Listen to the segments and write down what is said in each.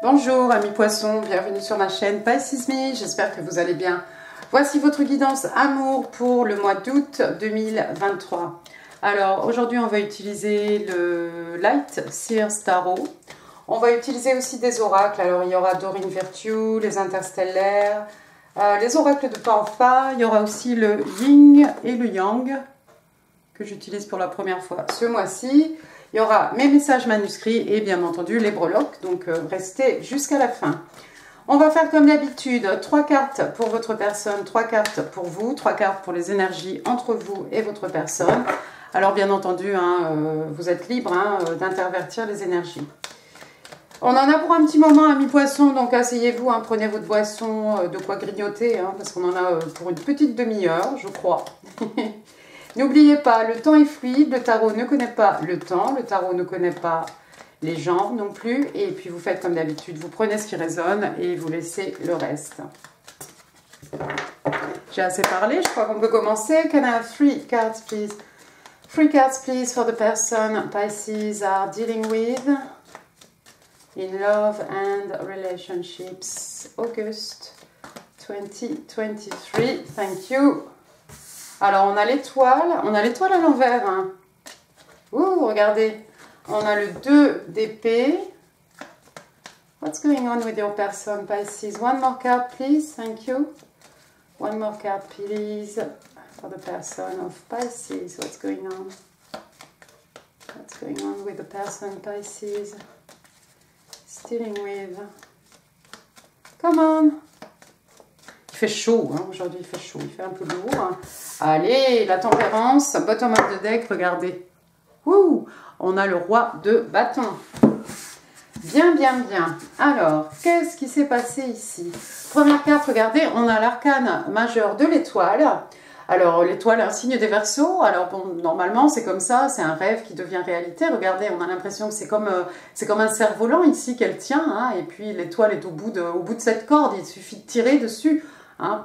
Bonjour amis poissons, bienvenue sur ma chaîne Pisces Me, j'espère que vous allez bien. Voici votre guidance amour pour le mois d'août 2023. Alors aujourd'hui on va utiliser le Light Seers Tarot. On va utiliser aussi des oracles, alors il y aura Dorine Virtue, les interstellaires, les oracles de Panfa, il y aura aussi le Yin et le Yang que j'utilise pour la première fois ce mois-ci. Il y aura mes messages manuscrits et bien entendu les breloques, donc restez jusqu'à la fin. On va faire comme d'habitude 3 cartes pour votre personne, 3 cartes pour vous, 3 cartes pour les énergies entre vous et votre personne. Alors bien entendu, vous êtes libre d'intervertir les énergies. On en a pour un petit moment, amis poissons, donc asseyez-vous, prenez votre boisson, de quoi grignoter, parce qu'on en a pour une petite demi-heure, je crois. N'oubliez pas, le temps est fluide, le tarot ne connaît pas le temps, le tarot ne connaît pas les genres non plus, et puis vous faites comme d'habitude, vous prenez ce qui résonne et vous laissez le reste. J'ai assez parlé, je crois qu'on peut commencer. Can I have 3 cards please? 3 cards please for the person Pisces are dealing with in love and relationships, August 2023, thank you. Alors, on a l'étoile à l'envers. Ouh, regardez. On a le 2 d'épée. What's going on with your person, Pisces? One more card, please. Thank you. One more card, please, for the person of Pisces. What's going on? What's going on with the person, Pisces? Dealing with. Come on. Il fait chaud, aujourd'hui il fait chaud, il fait un peu lourd. Allez, la tempérance, bottom of the deck, regardez. Ouh, on a le roi de bâton. Bien, bien, bien. Alors, qu'est-ce qui s'est passé ici? Première carte, regardez, on a l'arcane majeur de l'étoile. Alors, l'étoile est un signe des Verseaux. Alors, bon, normalement, c'est comme ça, c'est un rêve qui devient réalité. Regardez, on a l'impression que c'est comme un cerf-volant ici qu'elle tient. Et puis, l'étoile est au bout de cette corde. Il suffit de tirer dessus.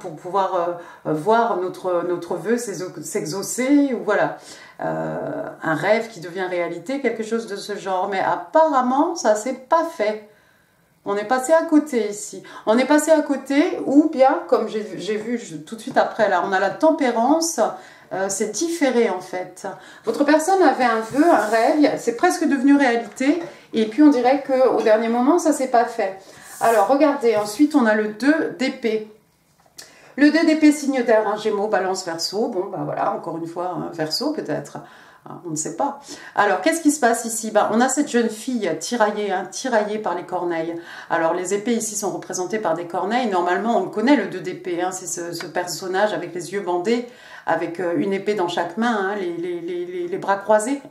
Pour pouvoir voir notre vœu s'exaucer, ou voilà, un rêve qui devient réalité, quelque chose de ce genre. Mais apparemment, ça s'est pas fait. On est passé à côté ici. On est passé à côté, ou bien, comme j'ai vu tout de suite après, là, on a la tempérance, c'est différé en fait. Votre personne avait un vœu, un rêve, c'est presque devenu réalité, et puis on dirait qu'au dernier moment, ça s'est pas fait. Alors, regardez, ensuite, on a le 2 d'épée. Le 2 d'épée, signe d'air, Gémeaux, Balance, Verseau. Bon, bah voilà, encore une fois, Verseau peut-être. On ne sait pas. Alors, qu'est-ce qui se passe ici? On a cette jeune fille tiraillée, tiraillée par les corneilles. Alors, les épées ici sont représentées par des corneilles. Normalement, on le connaît, le 2 d'épée. C'est ce personnage avec les yeux bandés, avec une épée dans chaque main, les bras croisés.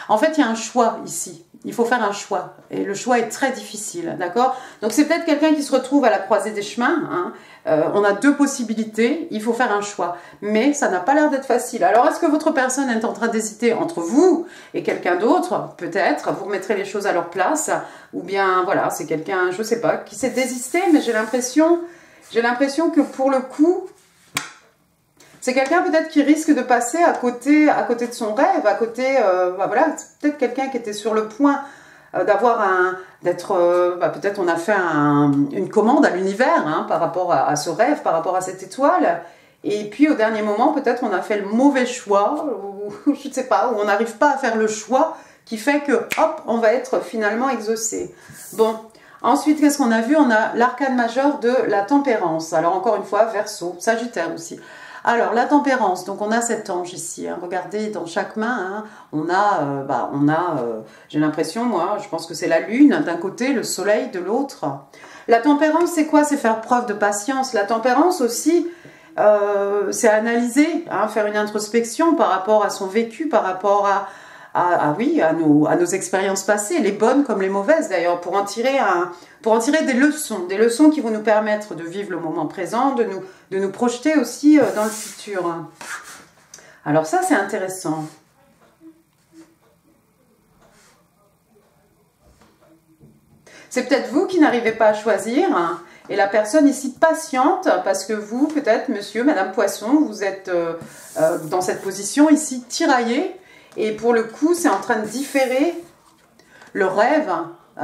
En fait, il y a un choix ici. Il faut faire un choix. Et le choix est très difficile, d'accord? Donc, c'est peut-être quelqu'un qui se retrouve à la croisée des chemins. On a 2 possibilités. Il faut faire un choix. Mais ça n'a pas l'air d'être facile. Alors, est-ce que votre personne est en train d'hésiter entre vous et quelqu'un d'autre? Peut-être. Vous remettrez les choses à leur place. Ou bien, voilà, c'est quelqu'un, je ne sais pas, qui s'est désisté. Mais j'ai l'impression que pour le coup, c'est quelqu'un peut-être qui risque de passer à côté de son rêve, à côté, voilà, c'est peut-être quelqu'un qui était sur le point d'avoir peut-être on a fait une commande à l'univers par rapport à ce rêve, par rapport à cette étoile, et puis au dernier moment, peut-être on a fait le mauvais choix, ou je ne sais pas, ou on n'arrive pas à faire le choix qui fait que, hop, on va être finalement exaucé. Bon. Ensuite, qu'est-ce qu'on a vu? On a l'arcane majeur de la tempérance. Alors encore une fois, Verseau, Sagittaire aussi. Alors, la tempérance, donc on a cet ange ici, regardez, dans chaque main, on a, j'ai l'impression, moi, je pense que c'est la lune d'un côté, le soleil de l'autre. La tempérance, c'est quoi? C'est faire preuve de patience. La tempérance aussi, c'est analyser, faire une introspection par rapport à son vécu, par rapport à nos expériences passées, les bonnes comme les mauvaises d'ailleurs, pour en tirer des leçons qui vont nous permettre de vivre le moment présent, de nous projeter aussi dans le futur. Alors ça, c'est intéressant. C'est peut-être vous qui n'arrivez pas à choisir, et la personne ici patiente, parce que vous, peut-être, monsieur, madame Poisson, vous êtes dans cette position ici, tiraillée. Et pour le coup, c'est en train de différer le rêve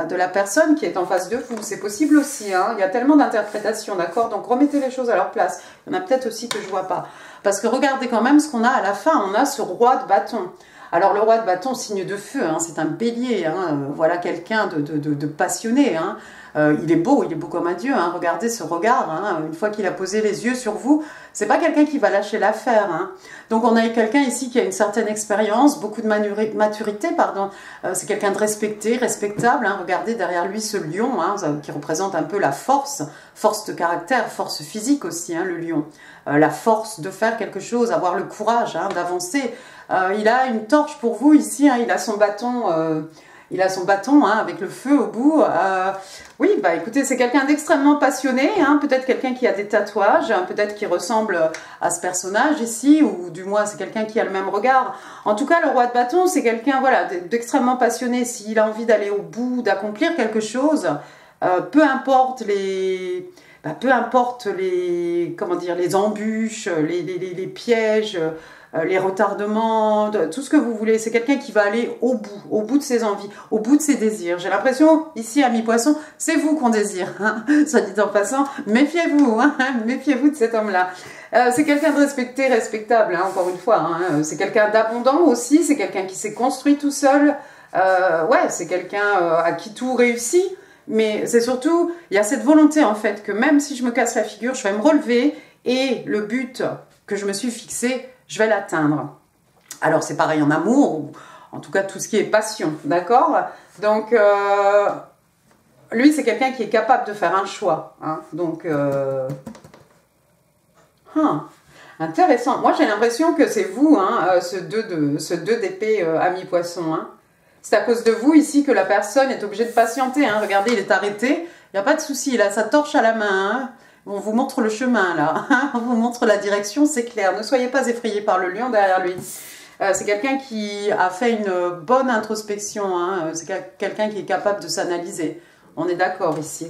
de la personne qui est en face de vous. C'est possible aussi, hein. Il y a tellement d'interprétations, d'accord? Donc remettez les choses à leur place. Il y en a peut-être aussi que je vois pas. Parce que regardez quand même ce qu'on a à la fin. On a ce roi de bâton. Alors le roi de bâton, signe de feu, hein, c'est un bélier, hein, voilà quelqu'un de passionné. Hein. Il est beau comme un dieu, hein, regardez ce regard, hein, une fois qu'il a posé les yeux sur vous, c'est pas quelqu'un qui va lâcher l'affaire. Hein. Donc on a quelqu'un ici qui a une certaine expérience, beaucoup de maturité, pardon. C'est quelqu'un de respecté, respectable, hein. Regardez derrière lui ce lion, hein, qui représente un peu la force de caractère, force physique aussi, hein, le lion. La force de faire quelque chose, avoir le courage, hein, d'avancer. Il a une torche pour vous ici, hein, il a son bâton, hein, avec le feu au bout. Oui, bah écoutez, c'est quelqu'un d'extrêmement passionné, hein, peut-être quelqu'un qui a des tatouages, hein, peut-être qui ressemble à ce personnage ici, ou du moins c'est quelqu'un qui a le même regard. En tout cas, le roi de bâton, c'est quelqu'un voilà, d'extrêmement passionné. S'il a envie d'aller au bout, d'accomplir quelque chose, peu importe les... comment dire, les embûches, les pièges, les retardements, tout ce que vous voulez. C'est quelqu'un qui va aller au bout de ses envies, au bout de ses désirs. J'ai l'impression, ici, Amis Poissons, c'est vous qu'on désire, hein, soit dit en passant. Méfiez-vous, hein, méfiez-vous de cet homme-là. C'est quelqu'un de respecté, respectable, hein, encore une fois. Hein, c'est quelqu'un d'abondant aussi, c'est quelqu'un qui s'est construit tout seul. Ouais, c'est quelqu'un à qui tout réussit. Mais c'est surtout, il y a cette volonté en fait que même si je me casse la figure, je vais me relever et le but que je me suis fixé, je vais l'atteindre. Alors c'est pareil en amour, ou en tout cas tout ce qui est passion, d'accord? Donc lui c'est quelqu'un qui est capable de faire un choix. Hein, donc intéressant. Moi j'ai l'impression que c'est vous, hein, ce 2 d'épée Amis Poissons. Hein. C'est à cause de vous ici que la personne est obligée de patienter. Hein. Regardez, il est arrêté. Il n'y a pas de souci. Il a sa torche à la main. Hein. On vous montre le chemin là. On vous montre la direction, c'est clair. Ne soyez pas effrayés par le lion derrière lui. C'est quelqu'un qui a fait une bonne introspection. Hein. C'est quelqu'un qui est capable de s'analyser. On est d'accord ici.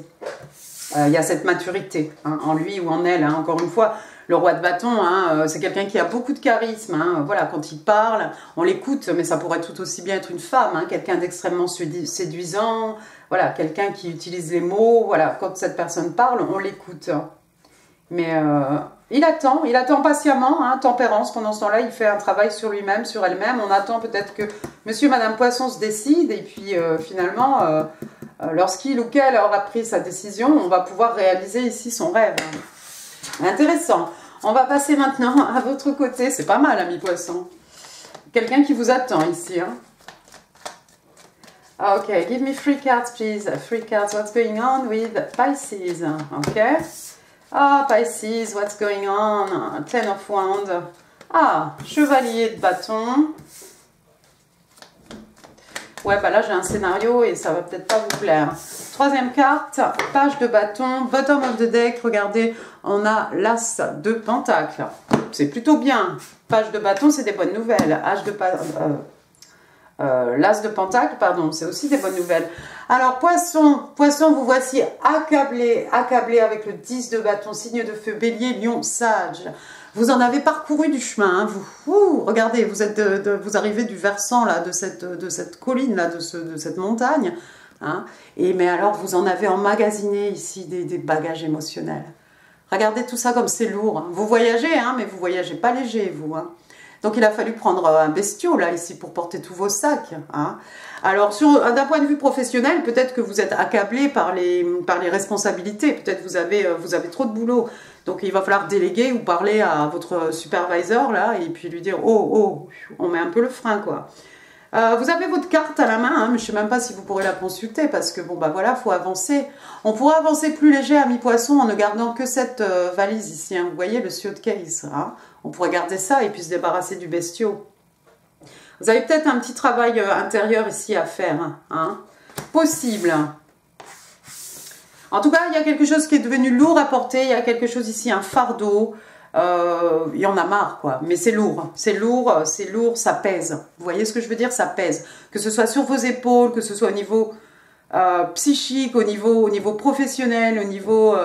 Il y a cette maturité hein, en lui ou en elle. Hein. Encore une fois, le roi de bâton, hein, c'est quelqu'un qui a beaucoup de charisme. Hein, voilà, quand il parle, on l'écoute, mais ça pourrait tout aussi bien être une femme, hein, quelqu'un d'extrêmement séduisant, voilà, quelqu'un qui utilise les mots. Voilà, quand cette personne parle, on l'écoute. Mais il attend patiemment, hein, tempérance. Pendant ce temps-là, il fait un travail sur lui-même, sur elle-même. On attend peut-être que Monsieur, Madame Poisson se décide et puis finalement, lorsqu'il ou qu'elle aura pris sa décision, on va pouvoir réaliser ici son rêve. Intéressant. On va passer maintenant à votre côté. C'est pas mal, Amis Poissons. Quelqu'un qui vous attend ici. Hein. Ok, give me 3 cards, please. 3 cards. What's going on with Pisces? Ok. Ah, Pisces, what's going on? 10 of Wands. Ah, chevalier de bâton. Ouais, bah là j'ai un scénario et ça va peut-être pas vous plaire. Troisième carte, page de bâton, bottom of the deck. Regardez, on a l'as de pentacle. C'est plutôt bien. Page de bâton, c'est des bonnes nouvelles. L'as de pentacle, pardon, c'est aussi des bonnes nouvelles. Alors, poisson, vous voici accablé avec le 10 de bâton, signe de feu, bélier, lion, sage. Vous en avez parcouru du chemin, hein, vous. Regardez, vous arrivez du versant là, de cette colline là, de cette montagne. Hein, mais alors, vous en avez emmagasiné ici des bagages émotionnels. Regardez tout ça comme c'est lourd. Hein. Vous voyagez, hein, mais vous voyagez pas léger, vous. Hein. Donc il a fallu prendre un bestiau là ici pour porter tous vos sacs. Hein. Alors d'un point de vue professionnel, peut-être que vous êtes accablé par les responsabilités. Peut-être vous avez trop de boulot. Donc il va falloir déléguer ou parler à votre supervisor là et puis lui dire oh, on met un peu le frein quoi. Vous avez votre carte à la main, hein, mais je ne sais même pas si vous pourrez la consulter parce que bon bah voilà, faut avancer. On pourra avancer plus léger à mi-poisson en ne gardant que cette valise ici. Hein. Vous voyez le suitcase. Hein. On pourrait garder ça et puis se débarrasser du bestiau. Vous avez peut-être un petit travail intérieur ici à faire. Hein. Possible. En tout cas, il y a quelque chose qui est devenu lourd à porter. Il y a quelque chose ici, un fardeau. Il y en a marre quoi, mais c'est lourd, ça pèse. Vous voyez ce que je veux dire, ça pèse. Que ce soit sur vos épaules, que ce soit au niveau psychique, au niveau professionnel, au niveau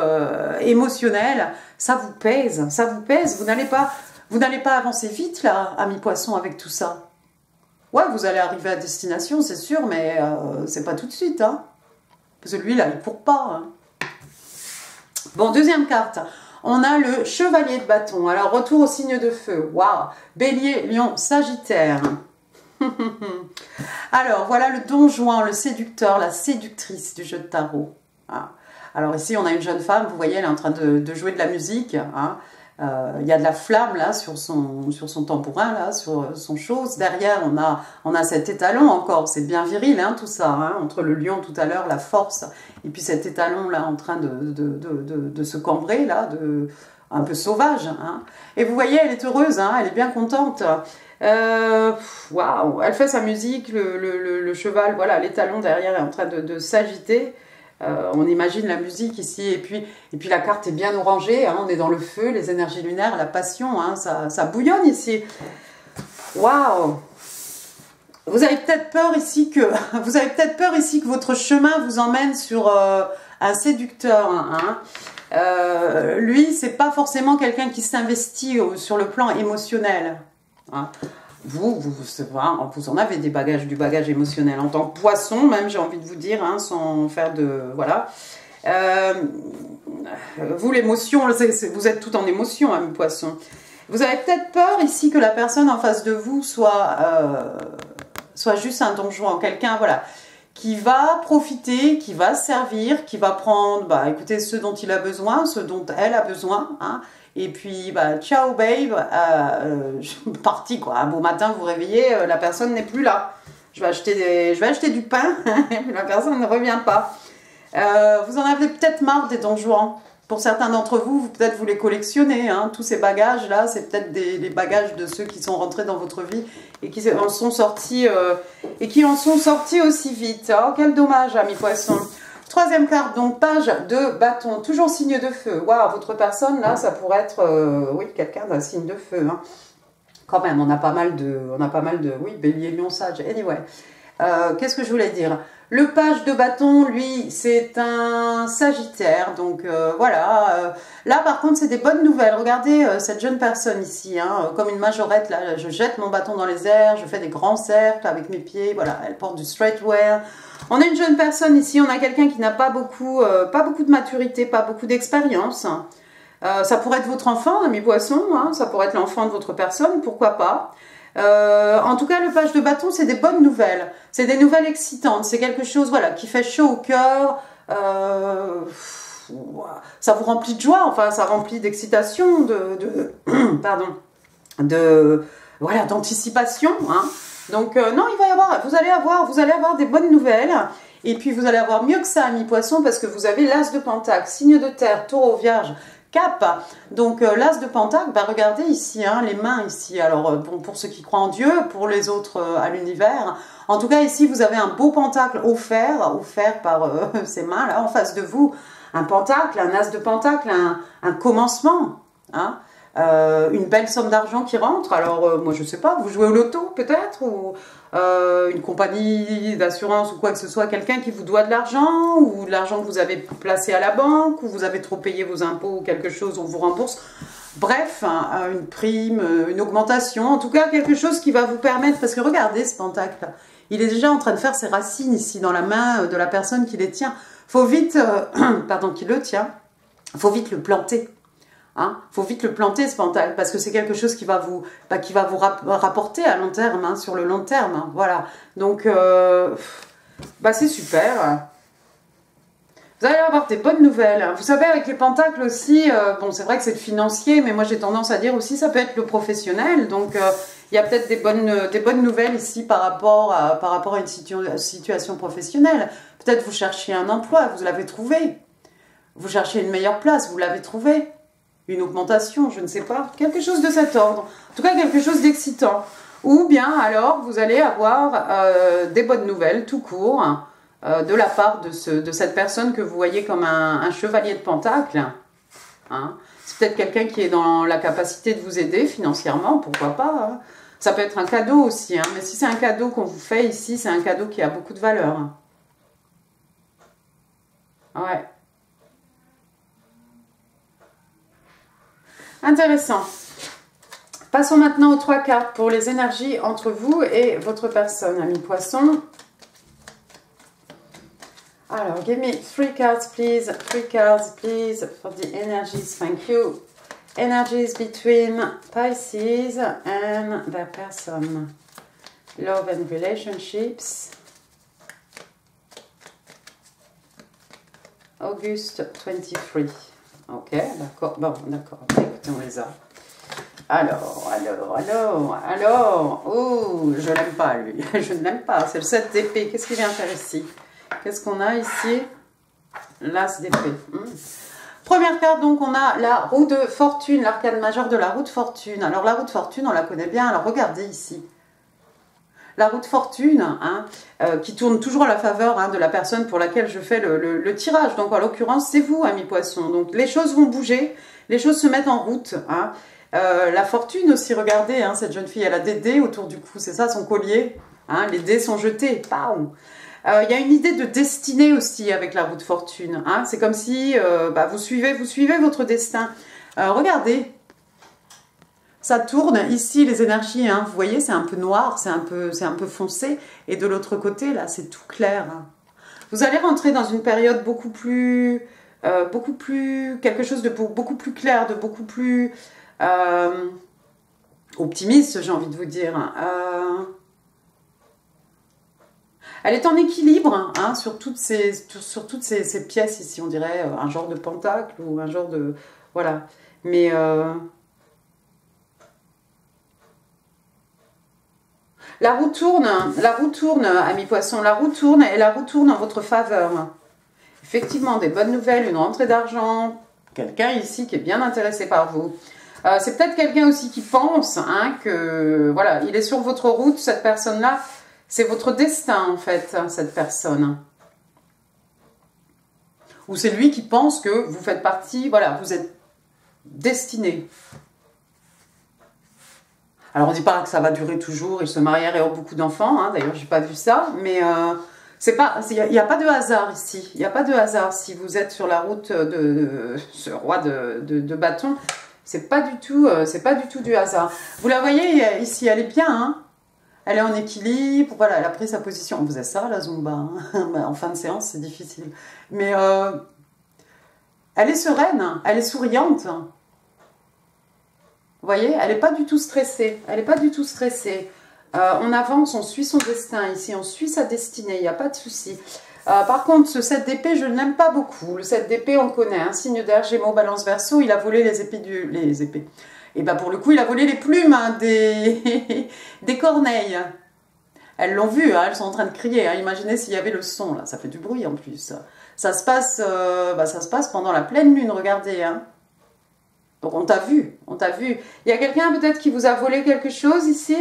émotionnel, ça vous pèse. Vous n'allez pas avancer vite là, Amis Poissons, avec tout ça. Ouais, vous allez arriver à destination, c'est sûr, mais c'est pas tout de suite. Hein. Parce que lui, là, il court pas. Hein. Bon, deuxième carte. On a le chevalier de bâton. Alors, retour au signe de feu. Waouh! Bélier, lion, sagittaire. Alors, voilà le don Juan, le séducteur, la séductrice du jeu de tarot. Ah. Alors ici, on a une jeune femme, vous voyez, elle est en train de jouer de la musique. Hein. Il y a de la flamme là sur son tambourin, là, sur son chose. Derrière, on a cet étalon encore. C'est bien viril, hein, tout ça. Hein, entre le lion tout à l'heure, la force, et puis cet étalon là en train de se cambrer, là, un peu sauvage. Hein. Et vous voyez, elle est heureuse, hein, elle est bien contente. Waouh, elle fait sa musique, le cheval, voilà, l'étalon derrière est en train de s'agiter. On imagine la musique ici, et puis la carte est bien orangée, hein, on est dans le feu, les énergies lunaires, la passion, hein, ça bouillonne ici. Waouh! Vous avez peut-être peur ici que votre chemin vous emmène sur un séducteur. Hein. Lui, c'est pas forcément quelqu'un qui s'investit sur le plan émotionnel. Hein. Vous en avez du bagage émotionnel en tant que poisson, même, j'ai envie de vous dire, hein, sans faire de... Voilà. Vous, l'émotion, vous êtes tout en émotion, hein, poisson. Vous avez peut-être peur ici que la personne en face de vous soit juste un don Juan, quelqu'un, voilà, qui va profiter, qui va servir, qui va prendre, bah, écoutez, ce dont il a besoin, ce dont elle a besoin, hein. Et puis, bah, ciao babe, je suis partie quoi. Un beau matin, vous vous réveillez, la personne n'est plus là. Je vais acheter du pain, et la personne ne revient pas. Vous en avez peut-être marre des don Juan. Pour certains d'entre vous, peut-être vous les collectionnez. Hein. Tous ces bagages-là, c'est peut-être les bagages de ceux qui sont rentrés dans votre vie et qui en sont sortis, aussi vite. Oh, quel dommage, amis poissons. Troisième carte, donc page de bâton, toujours signe de feu. Waouh, votre personne, là, ça pourrait être, oui, quelqu'un d'un signe de feu. Hein. Quand même, on a pas mal de, oui, bélier, lion, sage, anyway. Qu'est-ce que je voulais dire? Le page de bâton, lui, c'est un sagittaire, donc voilà. Là, par contre, c'est des bonnes nouvelles. Regardez cette jeune personne ici, hein, comme une majorette, là, je jette mon bâton dans les airs, je fais des grands cercles avec mes pieds, voilà, elle porte du straightwear. On a une jeune personne ici, on a quelqu'un qui n'a pas beaucoup de maturité, pas beaucoup d'expérience. Ça pourrait être votre enfant, ami poisson, hein, ça pourrait être l'enfant de votre personne, pourquoi pas. En tout cas, le page de bâton, c'est des bonnes nouvelles. C'est des nouvelles excitantes. C'est quelque chose, voilà, qui fait chaud au cœur. Ça vous remplit de joie, enfin, ça remplit d'excitation, voilà, d'anticipation. Hein. Donc, non, vous allez avoir des bonnes nouvelles. Et puis, vous allez avoir mieux que ça, ami poisson, parce que vous avez l'as de pentacle, signe de terre, taureau, vierge, Cap. Donc l'as de pentacle, bah, regardez ici, hein, les mains ici. Alors bon, pour ceux qui croient en Dieu, pour les autres à l'univers. En tout cas ici vous avez un beau pentacle offert par ces mains là en face de vous. Un pentacle, un as de pentacle, un commencement. Hein. Une belle somme d'argent qui rentre. Alors moi je sais pas, vous jouez au loto peut-être, ou une compagnie d'assurance ou quoi que ce soit, quelqu'un qui vous doit de l'argent, ou de l'argent que vous avez placé à la banque, ou vous avez trop payé vos impôts ou quelque chose, on vous rembourse. Bref, une prime, une augmentation, en tout cas quelque chose qui va vous permettre, parce que regardez ce pentacle, il est déjà en train de faire ses racines ici dans la main de la personne qui les tient. Faut vite, pardon, qui le tient, faut vite le planter. Hein, faut vite le planter ce pentacle parce que c'est quelque chose qui va vous rapporter à long terme, hein, sur le long terme. Hein, voilà. Donc, c'est super. Vous allez avoir des bonnes nouvelles. Vous savez, avec les pentacles aussi, bon, c'est vrai que c'est le financier, mais moi j'ai tendance à dire aussi ça peut être le professionnel. Donc, il y a peut-être des bonnes nouvelles ici par rapport à une situation professionnelle. Peut-être vous cherchiez un emploi, vous l'avez trouvé. Vous cherchiez une meilleure place, vous l'avez trouvé. Une augmentation, je ne sais pas, quelque chose de cet ordre. En tout cas, quelque chose d'excitant. Ou bien, alors, vous allez avoir des bonnes nouvelles, tout court, de la part de cette personne que vous voyez comme un chevalier de pentacle. Hein. C'est peut-être quelqu'un qui est dans la capacité de vous aider financièrement, pourquoi pas. Hein. Ça peut être un cadeau aussi, hein. Mais si c'est un cadeau qu'on vous fait ici, c'est un cadeau qui a beaucoup de valeur. Ouais. Intéressant. Passons maintenant aux 3 cartes pour les énergies entre vous et votre personne, ami poisson. Alors, give me 3 cards, please. 3 cards, please, for the energies. Thank you. Energies between Pisces and their person. Love and relationships. August 23. Ok, d'accord. Bon, d'accord. Écoutez, on les a. Alors. Oh, je l'aime pas, lui. Je ne l'aime pas. C'est le 7 d'épée. Qu'est-ce qu'il vient faire ici? Qu'est-ce qu'on a ici? L'As d'épée. Première carte, donc, on a la roue de fortune, l'arcane majeur de la roue de fortune. Alors, la roue de fortune, on la connaît bien. Alors, regardez ici. La roue de fortune, hein, qui tourne toujours à la faveur hein, de la personne pour laquelle je fais le tirage. Donc, en l'occurrence, c'est vous, amis poissons. Donc, les choses vont bouger, les choses se mettent en route. Hein. La fortune aussi, regardez, hein, cette jeune fille, elle a des dés autour du cou, c'est ça son collier. Hein, les dés sont jetés, pam. Il y a une idée de destinée aussi avec la roue de fortune. Hein. C'est comme si vous suivez votre destin. Regardez, ça tourne ici les énergies. Hein. Vous voyez, c'est un peu noir, c'est un peu foncé. Et de l'autre côté, là, c'est tout clair. Hein. Vous allez rentrer dans une période beaucoup plus quelque chose de beaucoup plus clair, de beaucoup plus optimiste, j'ai envie de vous dire. Elle est en équilibre hein, sur toutes ces pièces ici, on dirait un genre de pentacle ou un genre de... Voilà. Mais... La roue tourne, amis poissons, la roue tourne et la roue tourne en votre faveur. Effectivement, des bonnes nouvelles, une rentrée d'argent, quelqu'un ici qui est bien intéressé par vous. C'est peut-être quelqu'un aussi qui pense hein, que, voilà, il est sur votre route, cette personne-là. C'est votre destin, en fait, cette personne. Ou c'est lui qui pense que vous faites partie, voilà, vous êtes destiné. Alors, on ne dit pas que ça va durer toujours, ils se marièrent et ont beaucoup d'enfants, hein, d'ailleurs, je n'ai pas vu ça, mais il n'y a pas de hasard ici. Il n'y a pas de hasard si vous êtes sur la route de ce roi de bâton. C'est pas du tout du hasard. Vous la voyez ici, elle est bien, hein. Elle est en équilibre, voilà, elle a pris sa position. On faisait ça, la Zumba. Hein. En fin de séance, c'est difficile. Mais elle est sereine, elle est souriante. Vous voyez, elle n'est pas du tout stressée. Elle n'est pas du tout stressée. On avance, on suit son destin ici, on suit sa destinée, il n'y a pas de souci. Par contre, ce 7 d'épée, je ne l'aime pas beaucoup. Le 7 d'épée, on le connaît, hein, signe d'air, Gémeaux, Balance, Verseau, il a volé les épées les épées. Et bien pour le coup, il a volé les plumes hein, des corneilles. Elles l'ont vu, hein, elles sont en train de crier. Hein. Imaginez s'il y avait le son, là, ça fait du bruit en plus. Ça se passe pendant la pleine lune, regardez. Hein. Donc on t'a vu, on t'a vu. Il y a quelqu'un peut-être qui vous a volé quelque chose ici?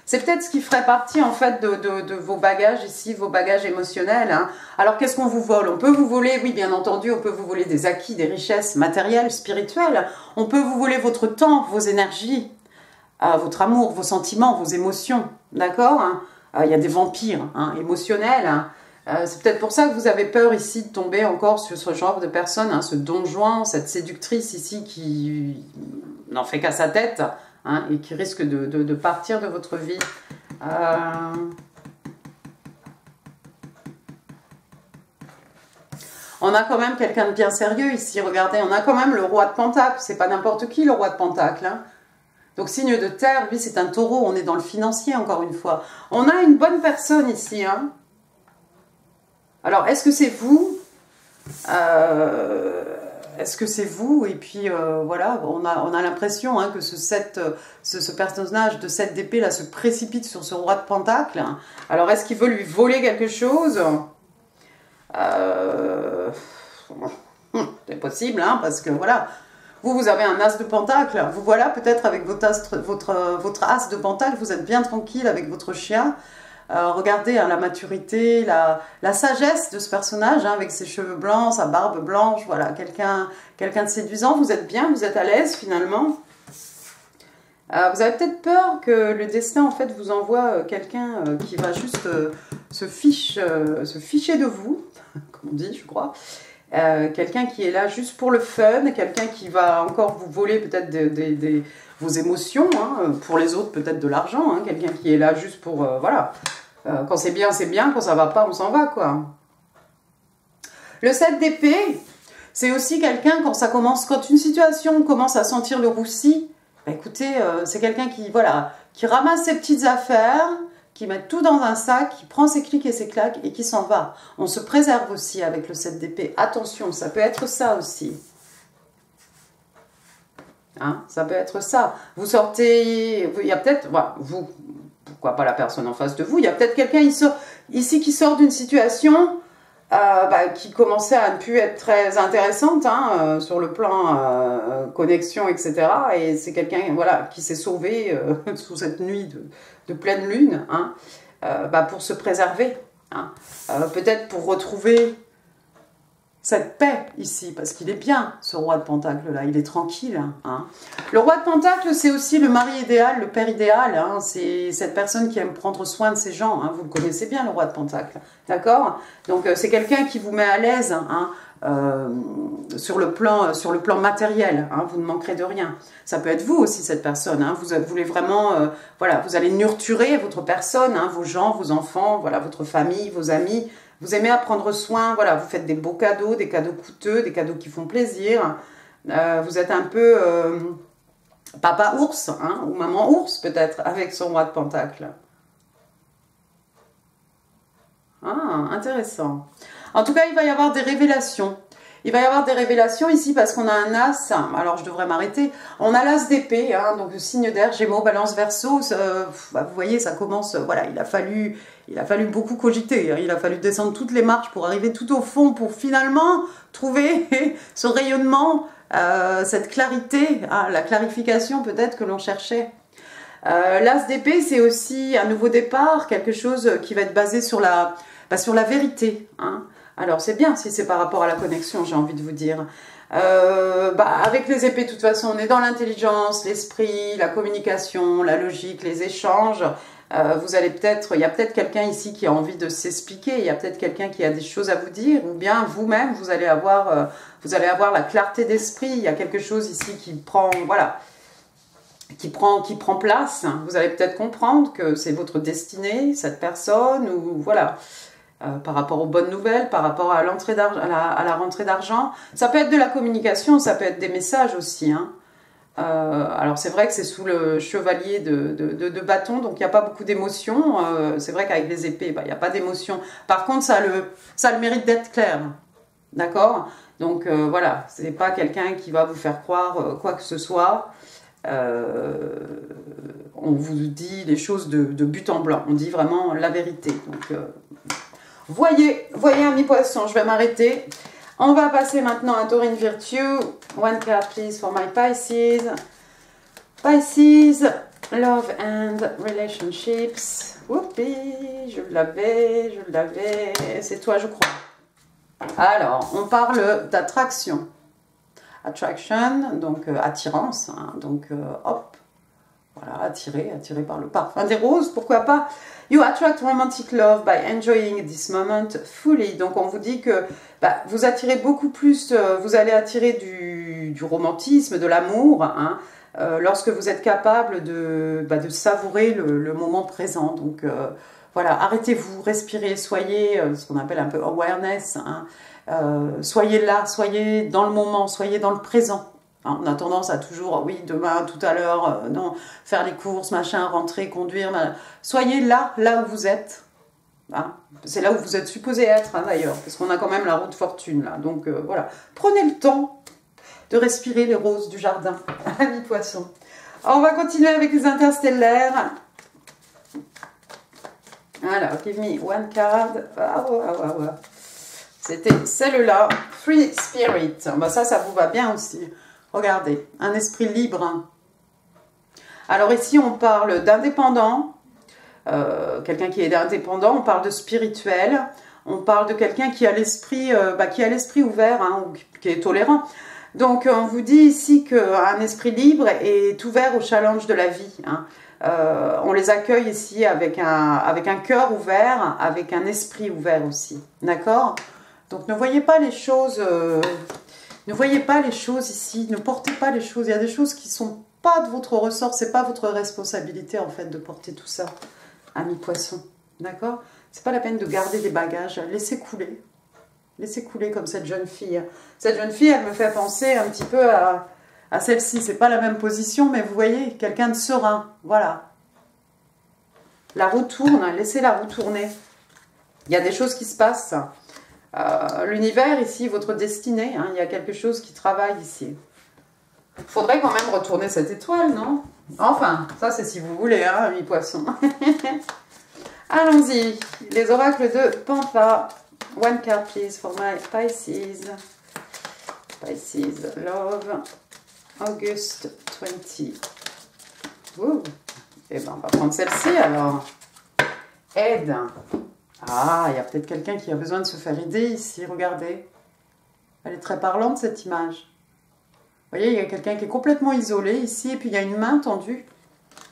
C'est peut-être ce qui ferait partie en fait de vos bagages ici, vos bagages émotionnels. Hein. Alors qu'est-ce qu'on vous vole? On peut vous voler, oui bien entendu, on peut vous voler des acquis, des richesses matérielles, spirituelles. On peut vous voler votre temps, vos énergies, votre amour, vos sentiments, vos émotions. D'accord hein. Il y a des vampires hein, émotionnels. Hein. C'est peut-être pour ça que vous avez peur ici de tomber encore sur ce genre de personne, hein, ce don Juan, cette séductrice ici qui n'en fait qu'à sa tête. Hein, et qui risque de partir de votre vie. On a quand même quelqu'un de bien sérieux ici, regardez, on a quand même le roi de Pentacle, c'est pas n'importe qui le roi de Pentacle. Hein. Donc signe de terre, lui c'est un taureau, on est dans le financier encore une fois. On a une bonne personne ici. Hein. Alors est-ce que c'est vous Est-ce que c'est vous? Et puis voilà, on a l'impression hein, que ce personnage de 7 d'épée là se précipite sur ce roi de Pentacle. Alors est-ce qu'il veut lui voler quelque chose? C'est possible, hein, parce que voilà, vous avez un as de Pentacle. Vous voilà peut-être avec votre as de Pentacle, vous êtes bien tranquille avec votre chien. Regardez hein, la maturité, la sagesse de ce personnage, hein, avec ses cheveux blancs, sa barbe blanche, voilà, quelqu'un de séduisant, vous êtes bien, vous êtes à l'aise finalement. Vous avez peut-être peur que le destin en fait vous envoie quelqu'un qui va juste se ficher de vous, comme on dit je crois, quelqu'un qui est là juste pour le fun, quelqu'un qui va encore vous voler peut-être vos émotions, hein, pour les autres peut-être de l'argent, hein, quelqu'un qui est là juste pour, voilà, Quand c'est bien, quand ça va pas, on s'en va, quoi. Le 7 d'épée, c'est aussi quelqu'un, quand une situation commence à sentir le roussi, bah écoutez, c'est quelqu'un qui, voilà, qui ramasse ses petites affaires, qui met tout dans un sac, qui prend ses clics et ses claques et qui s'en va. On se préserve aussi avec le 7 d'épée. Attention, ça peut être ça aussi. Hein, ça peut être ça. Vous sortez, il y a peut-être, voilà, vous, pourquoi pas la personne en face de vous, il y a peut-être quelqu'un ici qui sort d'une situation qui commençait à ne plus être très intéressante hein, sur le plan connexion, etc. Et c'est quelqu'un voilà, qui s'est sauvé sous cette nuit de pleine lune hein, pour se préserver. Hein. Peut-être pour retrouver cette paix ici, parce qu'il est bien, ce roi de Pentacle là, il est tranquille. Hein. Le roi de Pentacle, c'est aussi le mari idéal, le père idéal, hein. C'est cette personne qui aime prendre soin de ses gens, hein. Vous le connaissez bien, le roi de Pentacle, d'accord? Donc c'est quelqu'un qui vous met à l'aise hein, sur le plan matériel, hein. Vous ne manquerez de rien. Ça peut être vous aussi, cette personne, hein. Vous voulez vraiment, voilà, vous allez nurturer votre personne, hein, vos gens, vos enfants, voilà, votre famille, vos amis. Vous aimez à prendre soin, voilà, vous faites des beaux cadeaux, des cadeaux coûteux, des cadeaux qui font plaisir. Vous êtes un peu papa ours, hein, ou maman ours peut-être, avec son roi de Pentacle. Ah, intéressant. En tout cas, il va y avoir des révélations. Il va y avoir des révélations ici parce qu'on a un as, alors je devrais m'arrêter, on a l'as d'épée, hein, donc le signe d'air, Gémeaux, Balance, Verseau, vous voyez, ça commence, voilà, il a fallu beaucoup cogiter, hein, il a fallu descendre toutes les marches pour arriver tout au fond, pour finalement trouver ce rayonnement, cette clarité, hein, la clarification peut-être que l'on cherchait. L'as d'épée, c'est aussi un nouveau départ, quelque chose qui va être basé sur la vérité, hein. Alors, c'est bien si c'est par rapport à la connexion, j'ai envie de vous dire. Avec les épées, de toute façon, on est dans l'intelligence, l'esprit, la communication, la logique, les échanges. Vous allez peut-être, il y a peut-être quelqu'un ici qui a envie de s'expliquer, il y a peut-être quelqu'un qui a des choses à vous dire, ou bien vous-même, vous allez avoir la clarté d'esprit. Il y a quelque chose ici qui prend, voilà, qui prend place. Vous allez peut-être comprendre que c'est votre destinée, cette personne, ou voilà. Par rapport aux bonnes nouvelles, par rapport à la rentrée d'argent. Ça peut être de la communication, ça peut être des messages aussi. Hein. Alors c'est vrai que c'est sous le chevalier de bâton, donc il n'y a pas beaucoup d'émotions. C'est vrai qu'avec les épées, il n'y a pas d'émotions. Par contre, ça a le mérite d'être clair. D'accord? Donc voilà, c'est pas quelqu'un qui va vous faire croire quoi que ce soit. On vous dit les choses de but en blanc. On dit vraiment la vérité. Donc... Voyez, amis poissons, je vais m'arrêter. On va passer maintenant à Taurine Virtue. One card, please, for my Pisces. Pisces, love and relationships. Whoopi, je l'avais. C'est toi, je crois. Alors, on parle d'attraction. Attraction, donc attirance. Hein, donc, hop. Voilà, attiré par le parfum des roses, pourquoi pas. You attract romantic love by enjoying this moment fully. Donc on vous dit que vous attirez beaucoup plus, vous allez attirer du romantisme, de l'amour, hein, lorsque vous êtes capable de savourer le moment présent. Donc voilà, arrêtez-vous, respirez, soyez ce qu'on appelle un peu awareness. Hein, soyez là, soyez dans le moment, soyez dans le présent. On a tendance à toujours, oui, demain, tout à l'heure, non, faire les courses, machin, rentrer, conduire. Soyez là où vous êtes. Hein. C'est là où vous êtes supposé être, hein, d'ailleurs, parce qu'on a quand même la roue de fortune, là. Donc, voilà. Prenez le temps de respirer les roses du jardin, amis poissons. On va continuer avec les interstellaires. Alors, give me one card. C'était celle-là, Free Spirit. Ça vous va bien aussi. Regardez, un esprit libre. Alors ici, on parle d'indépendant, quelqu'un qui est indépendant, on parle de spirituel, on parle de quelqu'un qui a l'esprit ouvert, hein, qui est tolérant. Donc, on vous dit ici qu'un esprit libre est ouvert au challenge de la vie. Hein. On les accueille ici avec un cœur ouvert, avec un esprit ouvert aussi. D'accord? Donc, ne voyez pas les choses... Ne voyez pas les choses ici, ne portez pas les choses. Il y a des choses qui ne sont pas de votre ressort, ce n'est pas votre responsabilité en fait de porter tout ça, amis poissons. D'accord? C'est pas la peine de garder des bagages. Laissez couler. Laissez couler comme cette jeune fille. Cette jeune fille, elle me fait penser un petit peu à celle-ci. C'est pas la même position, mais vous voyez, quelqu'un de serein. Voilà. La roue tourne. Laissez la roue tourner. Il y a des choses qui se passent. L'univers ici, votre destinée. Hein, il y a quelque chose qui travaille ici. Il faudrait quand même retourner cette étoile, non? Enfin, ça c'est si vous voulez, hein, les poissons. Allons-y. Les oracles de Pampa. One card, please, for my Pisces. Pisces, love, August 20. Ouh. Eh bien, on va prendre celle-ci, alors. Aide. Ah, il y a peut-être quelqu'un qui a besoin de se faire aider ici, regardez. Elle est très parlante, cette image. Vous voyez, il y a quelqu'un qui est complètement isolé ici, et puis il y a une main tendue.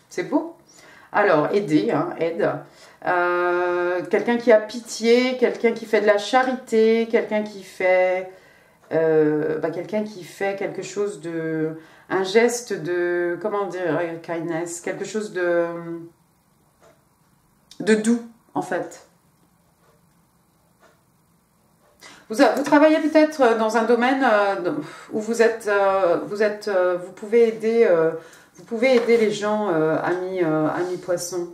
C'est beau. Alors, aider, hein, aide. Quelqu'un qui a pitié, quelqu'un qui fait de la charité, quelqu'un qui fait quelque chose de... Un geste de... Comment dire? Kindness. Quelque chose de doux, en fait. Vous travaillez peut-être dans un domaine où vous pouvez aider les gens, amis poissons.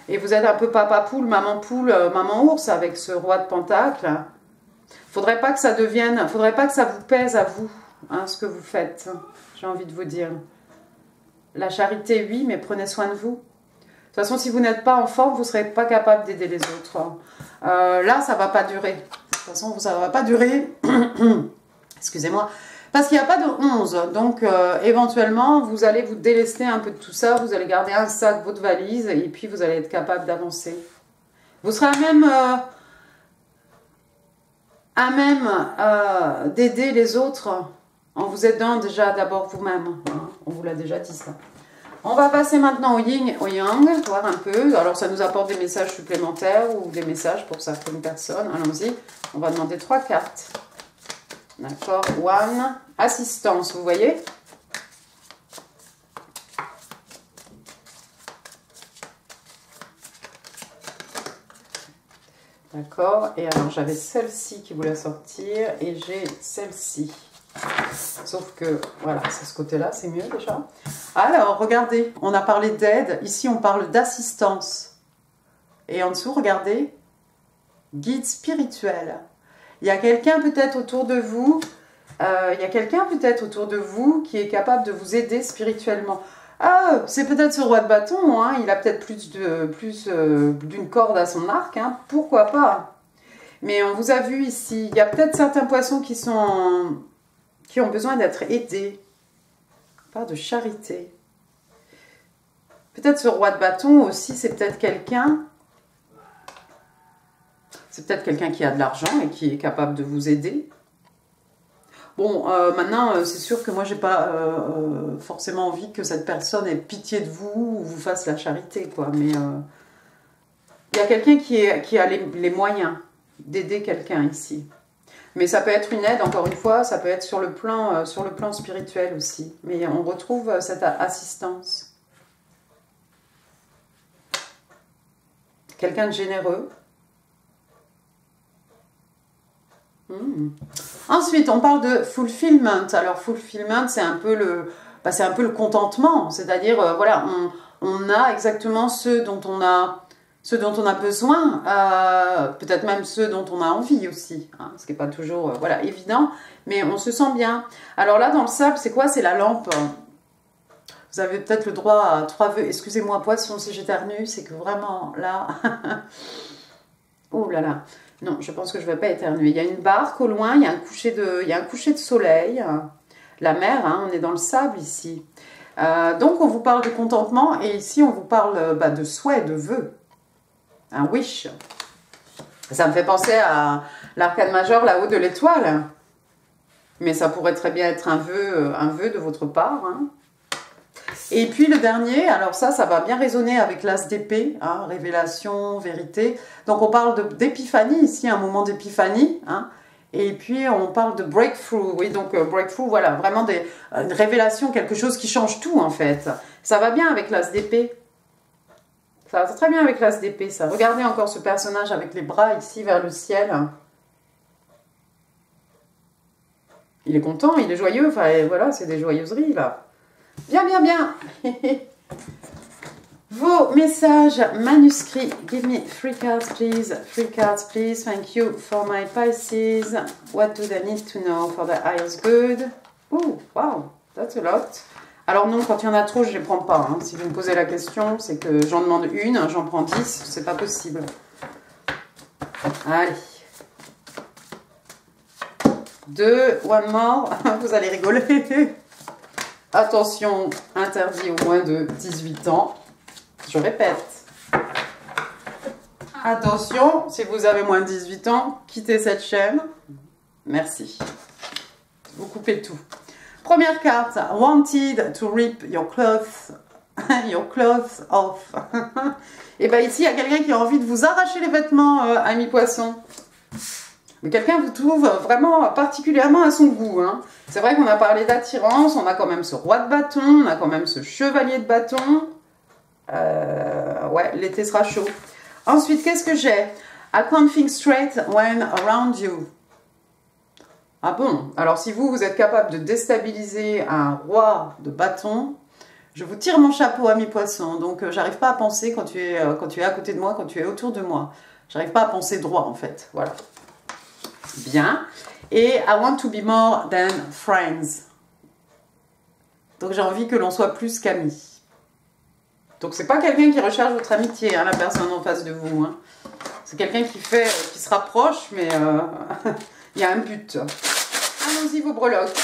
Et vous êtes un peu papa poule, maman ours avec ce roi de pentacle. Faudrait pas que ça vous pèse à vous, hein, ce que vous faites. J'ai envie de vous dire. La charité, oui, mais prenez soin de vous. De toute façon, si vous n'êtes pas en forme, vous ne serez pas capable d'aider les autres. Là, ça ne va pas durer. De toute façon, ça ne va pas durer. Excusez-moi. Parce qu'il n'y a pas de 11. Donc, éventuellement, vous allez vous délester un peu de tout ça. Vous allez garder un sac, votre valise. Et puis, vous allez être capable d'avancer. Vous serez à même d'aider les autres en vous aidant déjà d'abord vous-même. On vous l'a déjà dit, ça. On va passer maintenant au yin, au yang, voir un peu. Alors, ça nous apporte des messages supplémentaires ou des messages pour certaines personnes. Allons-y. On va demander 3 cartes. D'accord. One. Assistance, vous voyez? D'accord. Et alors, j'avais celle-ci qui voulait sortir et j'ai celle-ci. Sauf que, voilà, c'est ce côté-là, c'est mieux déjà. Alors, regardez, on a parlé d'aide. Ici, on parle d'assistance. Et en dessous, regardez, guide spirituel. Il y a quelqu'un peut-être autour de vous, qui est capable de vous aider spirituellement. Ah, c'est peut-être ce roi de bâton, hein, il a peut-être plus d'une corde à son arc, hein, pourquoi pas. Mais on vous a vu ici, il y a peut-être certains poissons qui ont besoin d'être aidés par de charité. Peut-être ce roi de bâton aussi, c'est peut-être quelqu'un qui a de l'argent et qui est capable de vous aider. Bon, maintenant, c'est sûr que moi, j'ai pas forcément envie que cette personne ait pitié de vous ou vous fasse la charité, quoi. Mais il y a quelqu'un qui a les moyens d'aider quelqu'un ici. Mais ça peut être une aide, encore une fois, ça peut être sur le plan spirituel aussi. Mais on retrouve cette assistance. Quelqu'un de généreux. Ensuite, on parle de fulfillment. Alors, fulfillment, c'est un peu le contentement. C'est-à-dire, voilà, on a exactement ce dont on a besoin, peut-être même ceux dont on a envie aussi, hein, ce qui n'est pas toujours voilà, évident, mais on se sent bien. Alors là, dans le sable, c'est quoi? C'est la lampe. Vous avez peut-être le droit à 3 vœux. Excusez-moi, poisson, si j'éternue, c'est que vraiment, là... Oh là là. Non, je pense que je ne vais pas éternuer. Il y a une barque au loin, il y a un coucher de soleil. La mer, hein, on est dans le sable ici. Donc, on vous parle de contentement et ici, on vous parle de souhait, de vœux. Un wish. Ça me fait penser à l'arcane majeur là-haut de l'étoile. Mais ça pourrait très bien être un vœu de votre part. Hein. Et puis le dernier, alors ça va bien résonner avec l'as d'épée, hein, révélation, vérité. Donc on parle d'épiphanie ici, un moment d'épiphanie. Hein. Et puis on parle de breakthrough. Oui, donc breakthrough, voilà, vraiment une révélation, quelque chose qui change tout en fait. Ça va bien avec l'as d'épée. Ça va très bien avec l'as d'épée, ça. Regardez encore ce personnage avec les bras ici vers le ciel. Il est content, il est joyeux. Enfin, voilà, c'est des joyeuseries, là. Bien, bien, bien. Vos messages manuscrits. Give me 3 cards, please. 3 cards, please. Thank you for my Pisces. What do they need to know for the highest good? Oh, wow, that's a lot. Alors non, quand il y en a trop, je ne les prends pas. Hein. Si vous me posez la question, c'est que j'en demande une, j'en prends 10, c'est pas possible. Allez. 2, one more. Vous allez rigoler. Attention, interdit au moins de 18 ans. Je répète. Attention, si vous avez moins de 18 ans, quittez cette chaîne. Merci. Vous coupez tout. Première carte. Wanted to rip your clothes off. Et bien ici, il y a quelqu'un qui a envie de vous arracher les vêtements, ami poisson. Mais quelqu'un vous trouve vraiment particulièrement à son goût. Hein. C'est vrai qu'on a parlé d'attirance, on a quand même ce roi de bâton, on a quand même ce chevalier de bâton. Ouais, l'été sera chaud. Ensuite, qu'est-ce que j'ai? I can't think straight when around you. Ah bon? Alors si vous êtes capable de déstabiliser un roi de bâton, je vous tire mon chapeau, ami poisson. Donc j'arrive pas à penser quand tu es à côté de moi, quand tu es autour de moi. J'arrive pas à penser droit en fait. Voilà. Bien. Et I want to be more than friends. Donc j'ai envie que l'on soit plus qu'amis. Donc c'est pas quelqu'un qui recherche votre amitié, hein, la personne en face de vous. Hein. C'est quelqu'un qui se rapproche, mais il y a un but. Allons-y vos breloques.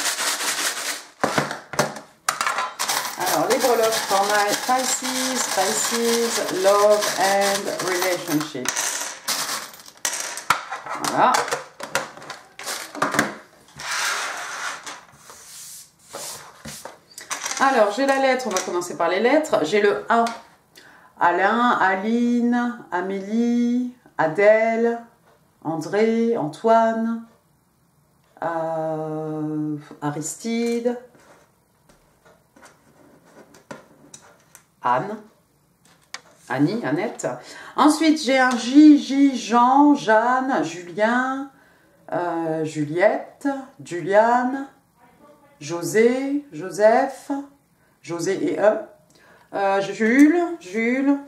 Alors les breloques for my Pisces, love and relationships. Voilà. Alors, j'ai la lettre, on va commencer par les lettres. J'ai le A. Alain, Aline, Amélie, Adèle, André, Antoine, Aristide, Anne, Annie, Annette. Ensuite, j'ai un J, Jean, Jeanne, Julien, Juliette, Juliane, José, Joseph, José et Jules,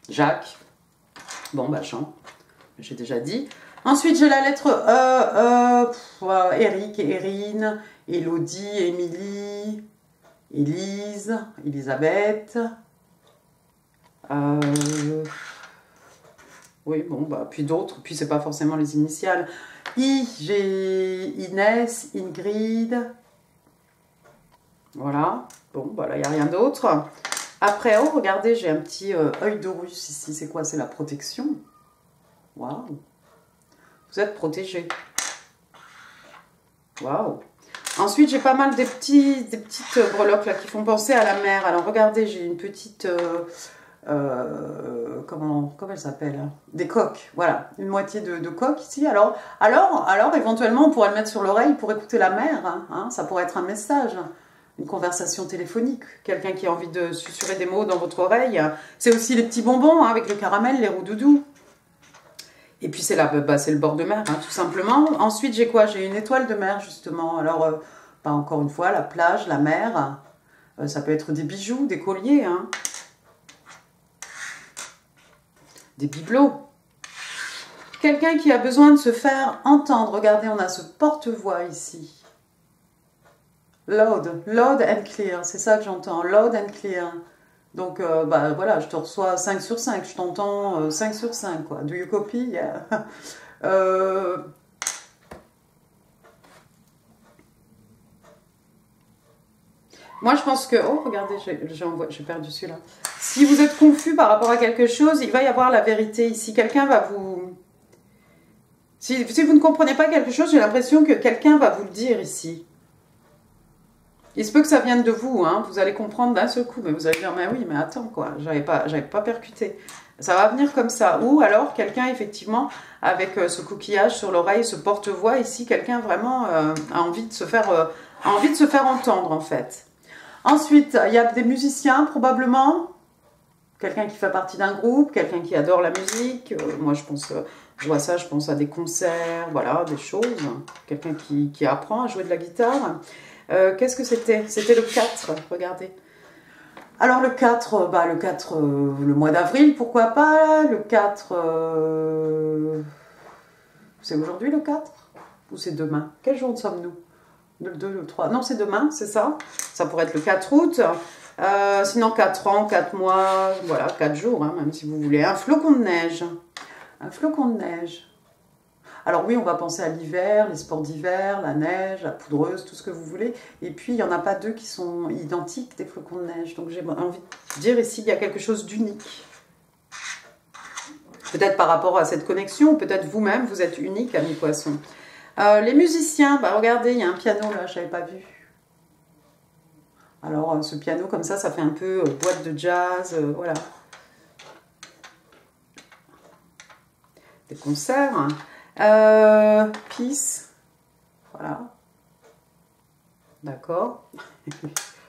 Jacques. Bon, bah, Jean, j'ai déjà dit. Ensuite, j'ai la lettre Eric, Érine, Élodie, Émilie, Élise, Elisabeth. Oui, bon, bah, puis d'autres, puis c'est pas forcément les initiales. J'ai Inès, Ingrid. Voilà, bon, bah là, il n'y a rien d'autre. Après, oh, regardez, j'ai un petit œil d'Horus ici. C'est quoi? C'est la protection. Waouh. Vous êtes protégé. Waouh. Ensuite, j'ai pas mal des petites breloques là qui font penser à la mer. Alors, regardez, j'ai une petite... comment elle s'appelle? Des coques, voilà. Une moitié de coques ici. Alors, éventuellement, on pourrait le mettre sur l'oreille pour écouter la mer. Hein, ça pourrait être un message. Une conversation téléphonique, quelqu'un qui a envie de susurrer des mots dans votre oreille. C'est aussi les petits bonbons hein, avec le caramel, les roux-doudous. Et puis c'est le bord de mer, hein, tout simplement. Ensuite, j'ai quoi? J'ai une étoile de mer, justement. Alors, pas encore une fois, la plage, la mer. Ça peut être des bijoux, des colliers. Hein. Des bibelots. Quelqu'un qui a besoin de se faire entendre. Regardez, on a ce porte-voix ici. Loud and clear, c'est ça que j'entends, loud and clear. Donc, bah voilà, je te reçois 5 sur 5, je t'entends 5 sur 5, quoi. Do you copy? Yeah. Moi, je pense que... Oh, regardez, j'ai perdu celui-là. Si vous êtes confus par rapport à quelque chose, il va y avoir la vérité ici. Quelqu'un va vous... Si vous ne comprenez pas quelque chose, j'ai l'impression que quelqu'un va vous le dire ici. Il se peut que ça vienne de vous, hein. Vous allez comprendre d'un seul coup, mais vous allez dire, mais oui, mais attends, quoi, j'avais pas percuté. Ça va venir comme ça. Ou alors, quelqu'un, effectivement, avec ce coquillage sur l'oreille, ce porte-voix ici, quelqu'un vraiment a envie de se faire entendre, en fait. Ensuite, il y a des musiciens, probablement. quelqu'un qui fait partie d'un groupe, quelqu'un qui adore la musique. Moi, je vois ça, je pense à des concerts, voilà, des choses. Quelqu'un qui apprend à jouer de la guitare. Qu'est-ce que c'était? C'était le 4, regardez. Alors le 4, le mois d'avril, pourquoi pas? Le 4, c'est aujourd'hui le 4? Ou c'est demain? Quel jour sommes-nous? Le 2, le 3? Non, c'est demain, c'est ça? Ça pourrait être le 4 août. Sinon 4 ans, 4 mois, voilà, 4 jours, hein, même si vous voulez. Un flocon de neige. Un flocon de neige. Alors oui, on va penser à l'hiver, les sports d'hiver, la neige, la poudreuse, tout ce que vous voulez. Et puis, il n'y en a pas deux qui sont identiques, des flocons de neige. Donc j'ai envie de dire ici, il y a quelque chose d'unique. Peut-être par rapport à cette connexion, peut-être vous-même, vous êtes unique, amis poissons. Les musiciens, bah regardez, il y a un piano là, je n'avais pas vu. Alors ce piano comme ça fait un peu boîte de jazz, voilà. Des concerts. Peace, voilà. D'accord.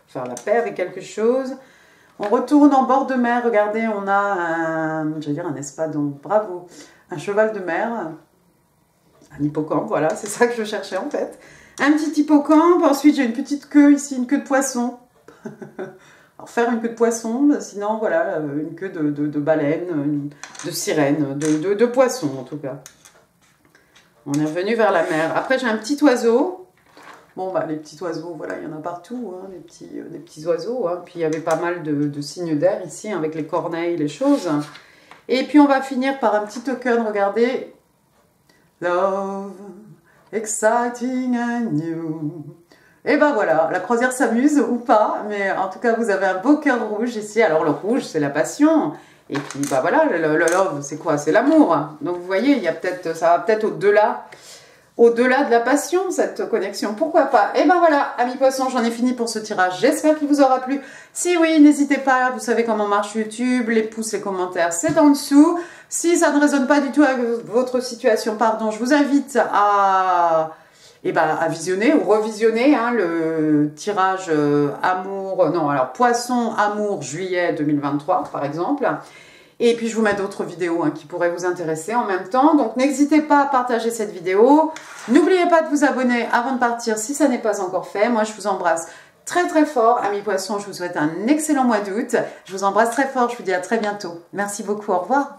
Faire la paix avec quelque chose. On retourne en bord de mer, regardez, on a un espadon, bravo. Un cheval de mer. Un hippocampe, voilà, c'est ça que je cherchais en fait. Un petit hippocampe, ensuite j'ai une petite queue ici, une queue de poisson. Alors faire une queue de poisson, sinon voilà, une queue de baleine, de sirène, de poisson en tout cas. On est revenu vers la mer. Après j'ai un petit oiseau. Bon bah les petits oiseaux, voilà, il y en a partout, hein, des petits oiseaux. Hein. Puis il y avait pas mal de signes d'air ici, hein, avec les corneilles, les choses. Et puis on va finir par un petit token, regardez. Love, exciting and new. Et ben voilà, la croisière s'amuse ou pas, mais en tout cas vous avez un beau cœur rouge ici. Alors le rouge c'est la passion, et puis bah voilà, le love c'est quoi? C'est l'amour. Donc vous voyez, il y a ça va peut-être au-delà de la passion, cette connexion, pourquoi pas. Et ben voilà, amis poissons, j'en ai fini pour ce tirage, j'espère qu'il vous aura plu. Si oui, n'hésitez pas, vous savez comment marche YouTube, les pouces, les commentaires, c'est en dessous. Si ça ne résonne pas du tout avec votre situation, pardon, je vous invite à visionner ou revisionner hein, le tirage Poisson, Amour, juillet 2023, par exemple. Et puis, je vous mets d'autres vidéos hein, qui pourraient vous intéresser en même temps. Donc, n'hésitez pas à partager cette vidéo. N'oubliez pas de vous abonner avant de partir si ça n'est pas encore fait. Moi, je vous embrasse très, très fort. Amis poissons, je vous souhaite un excellent mois d'août. Je vous embrasse très fort. Je vous dis à très bientôt. Merci beaucoup. Au revoir.